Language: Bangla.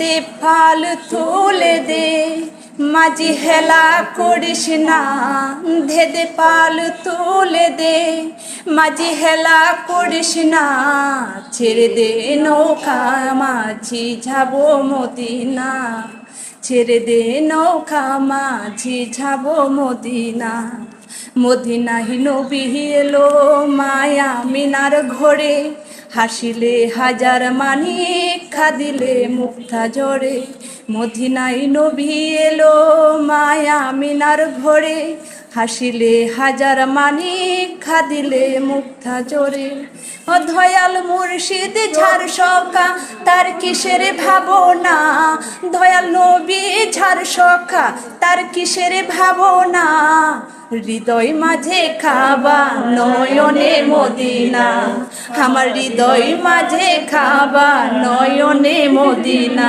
দে ফাল তুলে দে মাঝি হেলা করিস না, ধেদে পাল তুলে দে মাঝি হেলা করিস না, ছেড়ে দে নৌকা মাঝি যাবো মদিনা, ছেড়ে দে নৌকা মাঝি যাবো মদিনা। মদিনায় নবী এলো মায়া মিনার ঘরে, হাসিলে হাজার মানিক খাদিলে মুক্তা জোরে। মদিনায় নবী এলো মায়া মিনার ঘরে, হাসিলে হাজার মানিক খাদিলে মুক্তা জোরে। ও দয়াল মুর্শিদ ঝাড় সখা তার কিসের ভাবনা, দয়াল নবী ঝাড় সখা তার কিসের ভাবনা, হৃদয় মাঝে খাবা নয়নে মদিনা, আমার হৃদয় মাঝে খাবা নয়নে মদিনা।